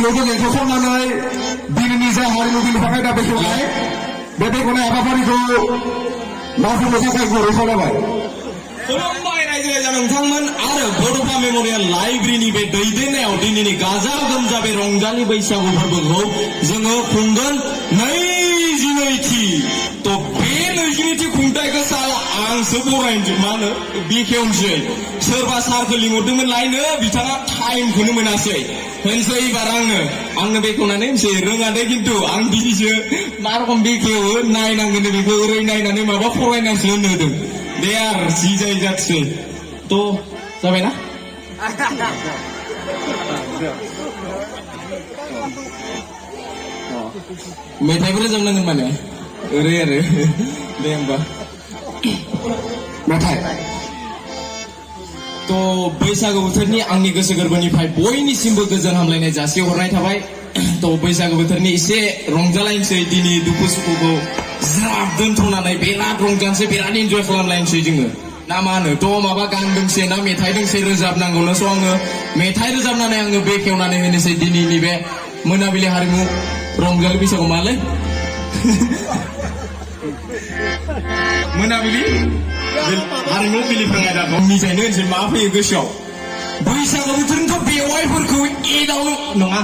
लोगों ने तो सोना नहीं दिन निजा हारिमु बिलिफांनाय दा बेखेवनाय बे बेखेवनाय हाबाफारिखौ मावफुंनो थाखाय गुरै खावलायबाय। खुलुमबाय रायजो राजा नोंथांमोन आरो बड'फा मेम'रियेल लाइब्रेरिनि बे दैदेननायाव दिनैनि गाजा गोमजा बे रंजालि बैसागु फोरबोखौ जोङो खुंगोन 22थि तो बे 22थि खुंथायखौ साला आंसो बरायनोसै मा होनो बेखेवनोसै सोरबा सारखौ लिंहरदोंमोन लायनो बिथाङा टाइमखौनो मोनासै होनसै एबार आंनो बेखेवनानै होनसै रोङा दे खिन्थु आं दिनैसो मा रखम बेखेवो नायनांगोन बेखौ ओरै नायनानै माबा फरायनांसो होनो होदों दे आरो जि जायो जाथोंसै तो जाबायना मेथाइबो रोजाबनांगोन माने ओरै आरो दे होमबा मेथाइ तो बैसागु बोथोरनि आंनि गोसो गोरबोनिफ्राय बयनिसिमबो गोजोन हामलायनाय जासिहरनाय थाबाय। तो बैसागु बोथोरनि एसे रंजालायनोसै दिनै दुखु सुखुखौ ज्राब दोनथ'नानै बिराद रंजानोसै बिराद इन्जय खालामलायनोसै जोङो ना मा होनो तो माबा गान दोंसे ना मेथाइ दोंसे रोजाबनांगौनो स' आङो मेथाइ रोजाबनानै आङो बेखेवनानै होनोसै दिनैनि बे मोनाबिलि हारिमु रंजालि बैसागु मालै मोनाबिलि हारिमु बिलिफांनाय दा निजायनो होनसै मा फैयो गोसोआव बैसागु बोथोरनिथ' बेवाइफोरखौ एदावनो नङा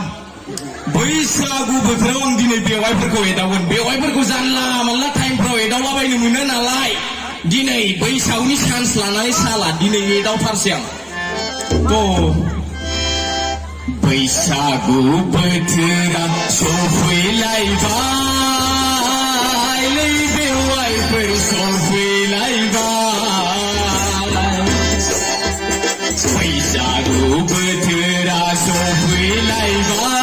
बैसागु बोथोराव आं दिनै बेवाइफोरखौ एदावगोन बेवाइफोरखौ जानला मानला टाइमफ्राव एदावलाबायनो मोनो नालाय दिनै बैसागुनि चान्स लानानै साला दिनै एदावथारसै आं तो बैसागु बोथोरा सफैलायबाय बेवाइफोर सफैलायबाय बैसागु बोथोरा सफैलायबाय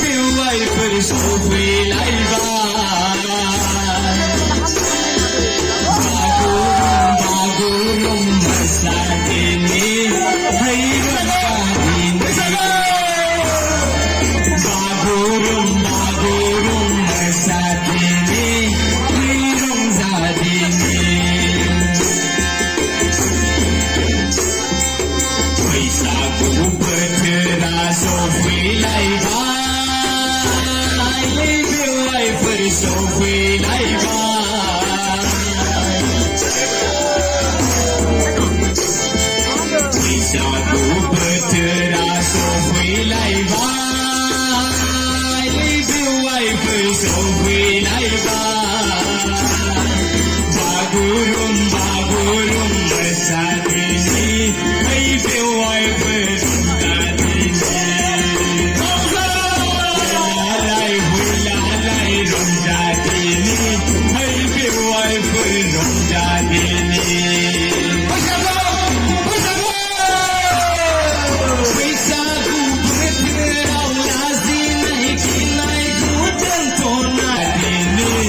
बेवाइफोर सफैलायबाय बागुरुम मोसादिनि बागुरुम मोसादिनि रंजादिनि बैसागु बोथोरा सफैलायबाय बेवाइफोर सफैलायबाय बैसागु बोथोरा सफैलायबाय बेवाइफोर सफैलायबाय बागुरुम मोसादिनि बेवाइफोर रंजादिनि रंजादिनि बेवाइफोर रंजादिनि बैसागु बोथोराव लाजिनाय गिनायखौ दोनथ'ना दिनै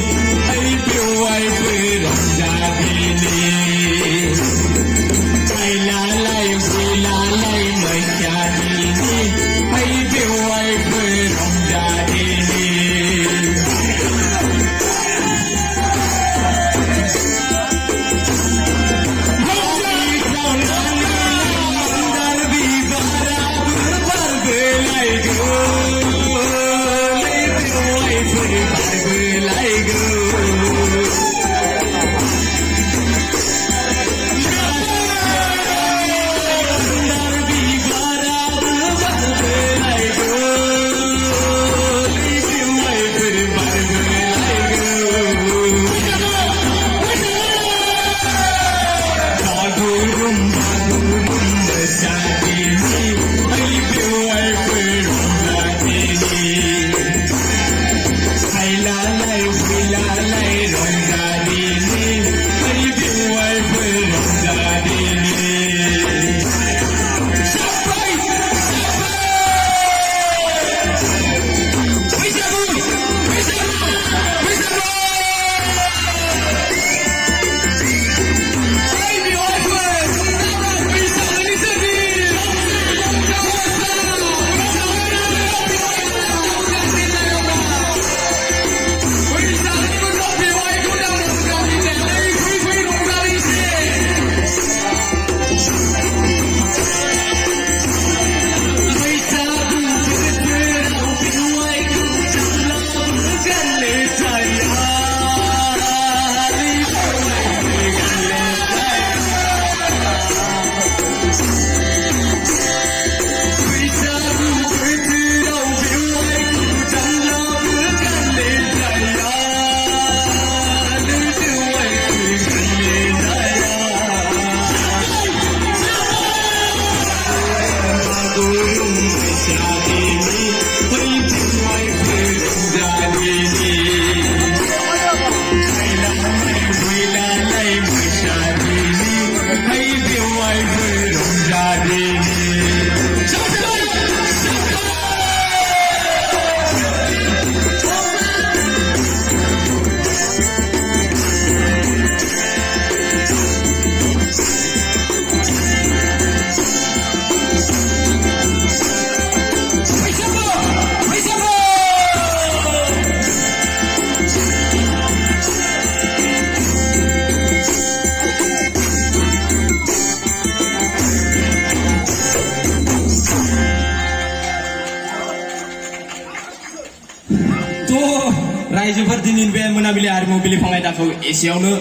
रायजोफोर दिनैनि बे मोनाबिलि हारिमु बिलिफां आयदाखौ एसेयावनो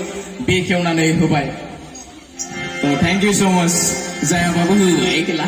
बेखेवनानै होबाय। थेंक इउ सो माच जायाबाबो होबाय गैला।